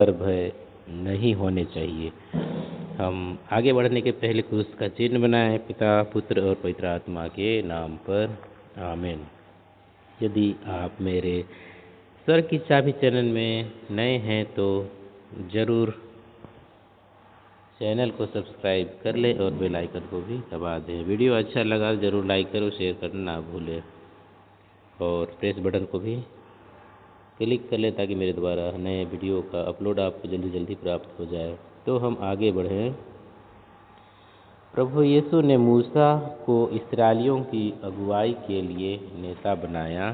डर भय नहीं होने चाहिए। हम आगे बढ़ने के पहले क्रूस का चिन्ह बनाएं। पिता पुत्र और पवित्र आत्मा के नाम पर आमीन। यदि आप मेरे स्वर की चाबी चैनल में नए हैं तो ज़रूर चैनल को सब्सक्राइब कर लें और बेल आइकन को भी दबा दें। वीडियो अच्छा लगा तो ज़रूर लाइक करो, शेयर करना ना भूलें और प्रेस बटन को भी क्लिक कर लें ताकि मेरे द्वारा नए वीडियो का अपलोड आपको जल्दी जल्दी प्राप्त हो जाए। तो हम आगे बढ़ें। प्रभु यीशु ने मूसा को इस्राएलियों की अगुवाई के लिए नेता बनाया,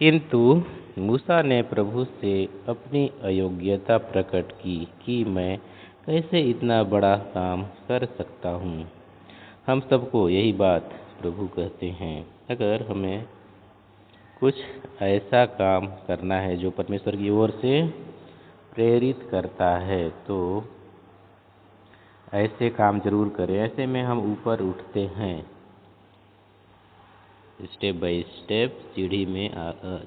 किंतु मूसा ने प्रभु से अपनी अयोग्यता प्रकट की कि मैं कैसे इतना बड़ा काम कर सकता हूँ। हम सबको यही बात प्रभु कहते हैं। अगर हमें कुछ ऐसा काम करना है जो परमेश्वर की ओर से प्रेरित करता है तो ऐसे काम जरूर करें। ऐसे में हम ऊपर उठते हैं, स्टेप बाय स्टेप सीढ़ी में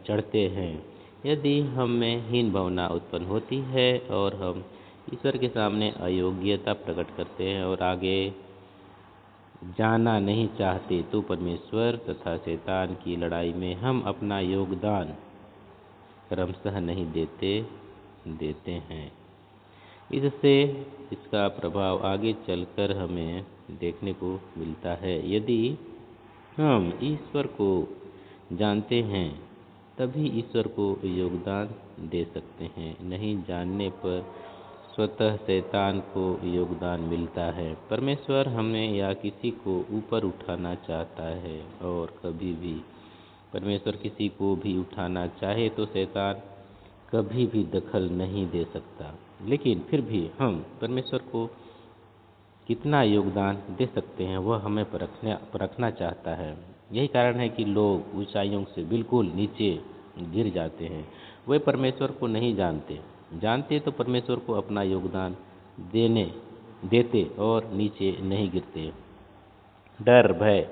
चढ़ते हैं। यदि हम में हीन भावना उत्पन्न होती है और हम ईश्वर के सामने अयोग्यता प्रकट करते हैं और आगे जाना नहीं चाहते तो परमेश्वर तथा शैतान की लड़ाई में हम अपना योगदान क्रमशः नहीं देते हैं। इससे इसका प्रभाव आगे चलकर हमें देखने को मिलता है। यदि हम ईश्वर को जानते हैं तभी ईश्वर को योगदान दे सकते हैं। नहीं जानने पर स्वतः शैतान को योगदान मिलता है। परमेश्वर हमें या किसी को ऊपर उठाना चाहता है और कभी भी परमेश्वर किसी को भी उठाना चाहे तो शैतान कभी भी दखल नहीं दे सकता। लेकिन फिर भी हम परमेश्वर को कितना योगदान दे सकते हैं वह हमें परखना चाहता है। यही कारण है कि लोग ऊंचाइयों से बिल्कुल नीचे गिर जाते हैं। वे परमेश्वर को नहीं जानते तो परमेश्वर को अपना योगदान देते और नीचे नहीं गिरते। डर भय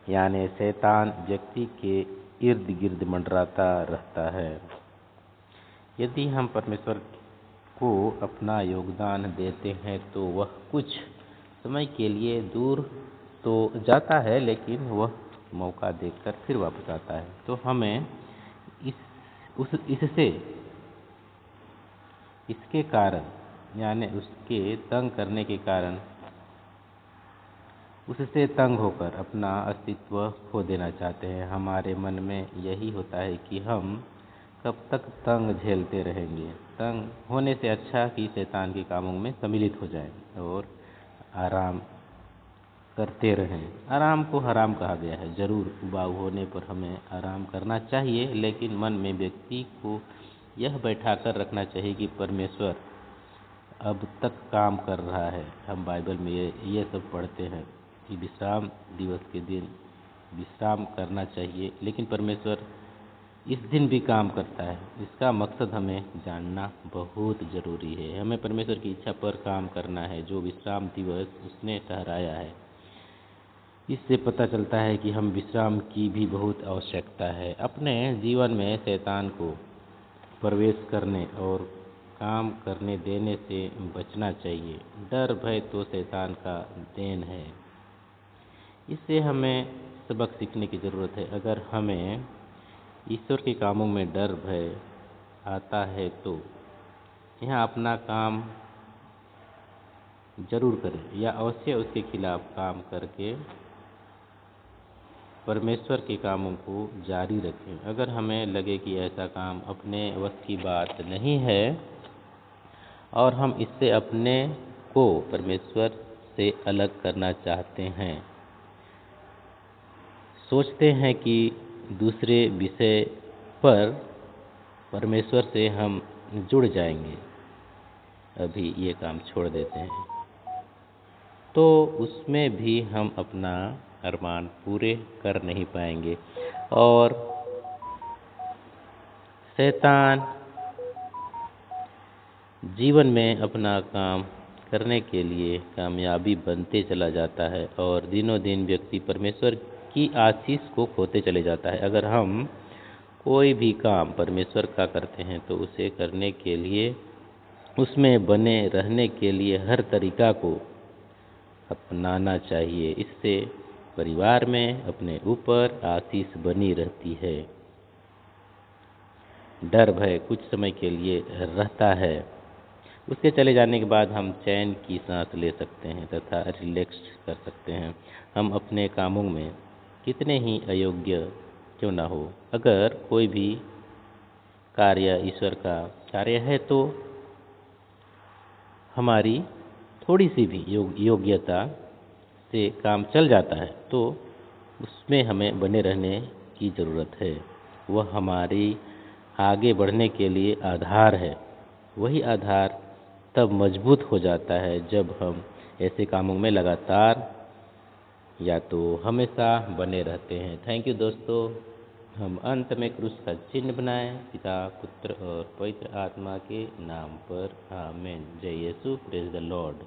यानी शैतान व्यक्ति के इर्द गिर्द मंडराता रहता है। यदि हम परमेश्वर को अपना योगदान देते हैं तो वह कुछ समय के लिए दूर तो जाता है लेकिन वह मौका देखकर फिर वापस आता है। तो हमें इसके कारण यानी उसके तंग करने के कारण उससे तंग होकर अपना अस्तित्व खो देना चाहते हैं। हमारे मन में यही होता है कि हम कब तक तंग झेलते रहेंगे। तंग होने से अच्छा कि शैतान के कामों में सम्मिलित हो जाएं और आराम करते रहें। आराम को हराम कहा गया है। जरूर उबाऊ होने पर हमें आराम करना चाहिए, लेकिन मन में व्यक्ति को यह बैठाकर रखना चाहिए कि परमेश्वर अब तक काम कर रहा है। हम बाइबल में ये सब पढ़ते हैं कि विश्राम दिवस के दिन विश्राम करना चाहिए, लेकिन परमेश्वर इस दिन भी काम करता है। इसका मकसद हमें जानना बहुत ज़रूरी है। हमें परमेश्वर की इच्छा पर काम करना है जो विश्राम दिवस उसने ठहराया है। इससे पता चलता है कि हम विश्राम की भी बहुत आवश्यकता है। अपने जीवन में शैतान को प्रवेश करने और काम करने देने से बचना चाहिए। डर भय तो शैतान का देन है। इससे हमें सबक सीखने की ज़रूरत है। अगर हमें ईश्वर के कामों में डर भय आता है तो यहाँ अपना काम जरूर करें या अवश्य उसके खिलाफ काम करके परमेश्वर के कामों को जारी रखें। अगर हमें लगे कि ऐसा काम अपने वश की बात नहीं है और हम इससे अपने को परमेश्वर से अलग करना चाहते हैं, सोचते हैं कि दूसरे विषय पर परमेश्वर से हम जुड़ जाएंगे, अभी ये काम छोड़ देते हैं तो उसमें भी हम अपना अरमान पूरे कर नहीं पाएंगे और शैतान जीवन में अपना काम करने के लिए कामयाबी बनते चला जाता है और दिनों दिन व्यक्ति परमेश्वर की आशीष को खोते चले जाता है। अगर हम कोई भी काम परमेश्वर का करते हैं तो उसे करने के लिए उसमें बने रहने के लिए हर तरीका को अपनाना चाहिए। इससे परिवार में अपने ऊपर आशीष बनी रहती है। डर भय कुछ समय के लिए रहता है, उसके चले जाने के बाद हम चैन की सांस ले सकते हैं तथा रिलैक्स कर सकते हैं। हम अपने कामों में कितने ही अयोग्य क्यों ना हो, अगर कोई भी कार्य ईश्वर का कार्य है तो हमारी थोड़ी सी भी योग्यता से काम चल जाता है, तो उसमें हमें बने रहने की ज़रूरत है। वह हमारी आगे बढ़ने के लिए आधार है। वही आधार तब मजबूत हो जाता है जब हम ऐसे कामों में लगातार या तो हमेशा बने रहते हैं। थैंक यू दोस्तों। हम अंत में क्रूस का चिन्ह बनाएं, पिता पुत्र और पवित्र आत्मा के नाम पर। आमीन। जय यीशु। Praise the Lord.